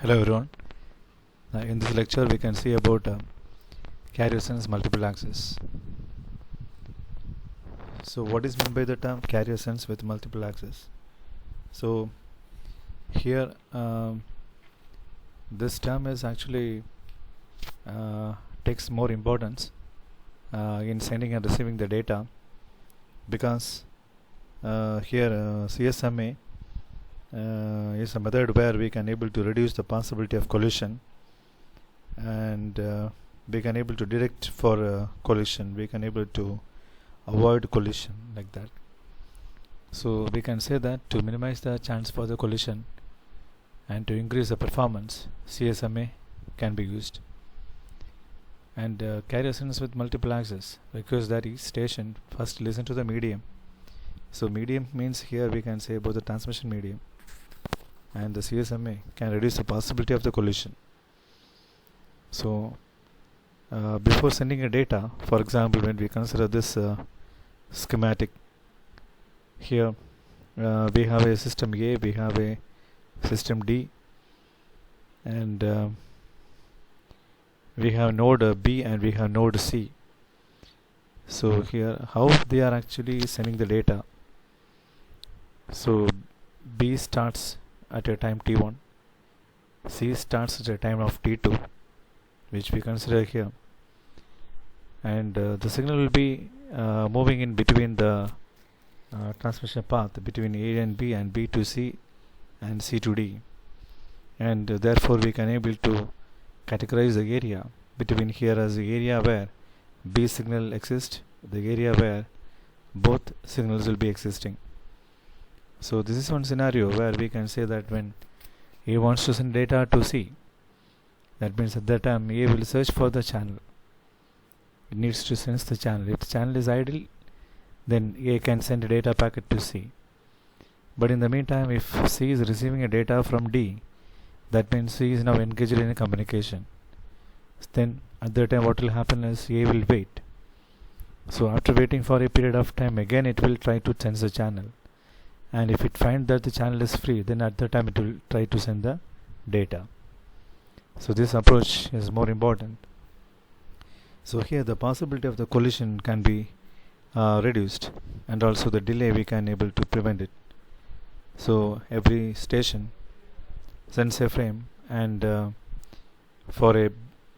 Hello everyone. In this lecture we can see about carrier sense multiple access. So what is meant by the term carrier sense with multiple access? So here this term is actually takes more importance in sending and receiving the data, because here CSMA is a method where we can able to reduce the possibility of collision, and we can able to direct for collision, we can able to avoid collision like that. So we can say that to minimize the chance for the collision and to increase the performance, CSMA can be used. And carrier sense with multiple access, because that each station first listen to the medium. So medium means here we can say about the transmission medium, and the CSMA can reduce the possibility of the collision. So before sending a data, for example, when we consider this schematic, here we have a system A, we have a system D, and we have node B and we have node C. So here how they are actually sending the data. So B starts at a time t1, C starts at a time of t2, which we consider here, and the signal will be moving in between the transmission path between A and B to C and C to D, and therefore we can able to categorize the area between here as the area where B signal exists, the area where both signals will be existing. So this is one scenario where we can say that when A wants to send data to C, that means at that time A will search for the channel. It needs to sense the channel. If the channel is idle, then A can send a data packet to C. But in the meantime, if C is receiving a data from D, that means C is now engaged in a communication. Then at that time what will happen is A will wait. So after waiting for a period of time, again it will try to sense the channel. And if it finds that the channel is free, then at that time it will try to send the data. So this approach is more important. So here the possibility of the collision can be reduced, and also the delay we can able to prevent it. So every station sends a frame, and for a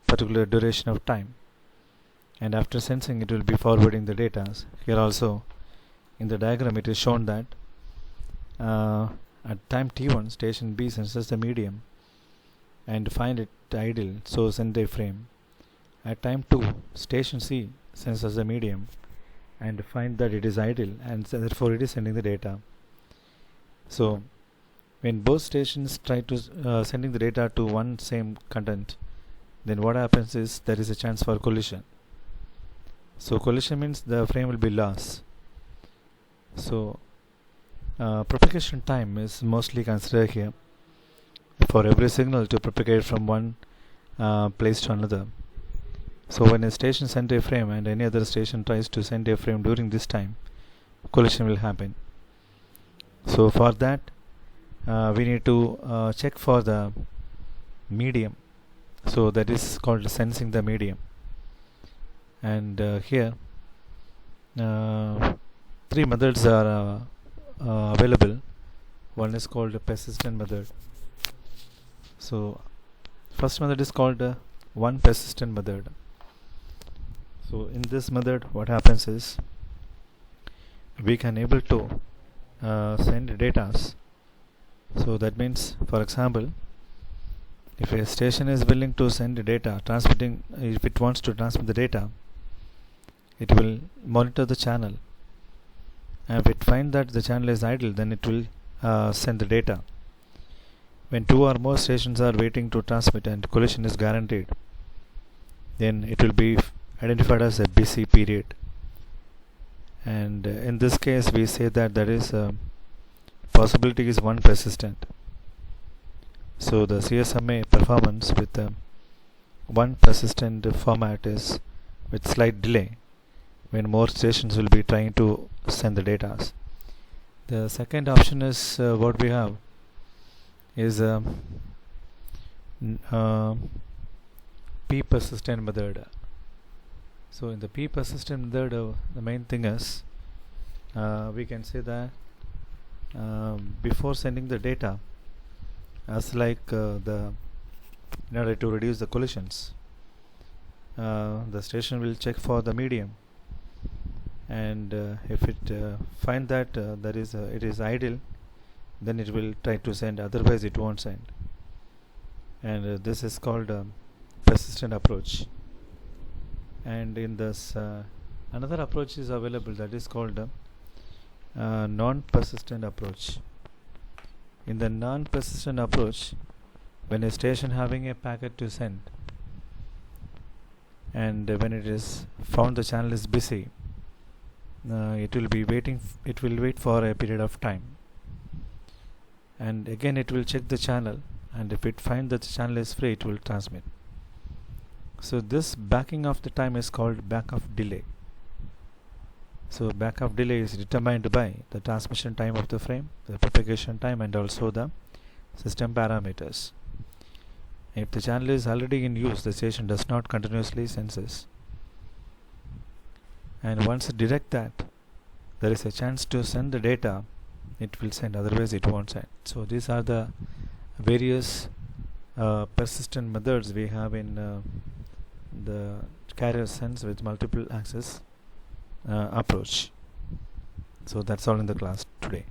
particular duration of time, and after sensing it will be forwarding the data. Here also in the diagram it is shown that at time t1 station B senses the medium and find it idle, so send a frame. At time 2 station C senses the medium and find that it is idle, and therefore it is sending the data. So when both stations try to sending the data to one same content, then what happens is there is a chance for collision. So collision means the frame will be lost. So propagation time is mostly considered here for every signal to propagate from one place to another. So when a station sends a frame and any other station tries to send a frame during this time, collision will happen. So for that we need to check for the medium. So that is called sensing the medium. And here three methods are available. One is called a persistent method. So first method is called one persistent method. So in this method what happens is we can able to send data. So that means, for example, if a station is willing to send data, transmitting, if it wants to transmit the data, it will monitor the channel, and if it finds that the channel is idle, then it will send the data. When two or more stations are waiting to transmit and collision is guaranteed, then it will be identified as a busy period, and in this case we say that there is possibility is one persistent. So the CSMA performance with one persistent format is with slight delay when more stations will be trying to send the data. The second option is what we have is P persistent method. So in the P persistent method, the main thing is we can say that before sending the data, as like in order to reduce the collisions, the station will check for the medium, and if it find that it is idle, then it will try to send, otherwise it won't send. And this is called persistent approach. And in this another approach is available, that is called non-persistent approach. In the non-persistent approach, when a station having a packet to send, and when it is found the channel is busy, it will wait for a period of time, and again it will check the channel, and if it finds that the channel is free, it will transmit. So this backing of the time is called back-off delay. So back-off delay is determined by the transmission time of the frame, the propagation time, and also the system parameters. If the channel is already in use, the station does not continuously senses, and once it detects that there is a chance to send the data, it will send, otherwise it won't send. So these are the various persistent methods we have in the carrier sense with multiple access approach. So that's all in the class today.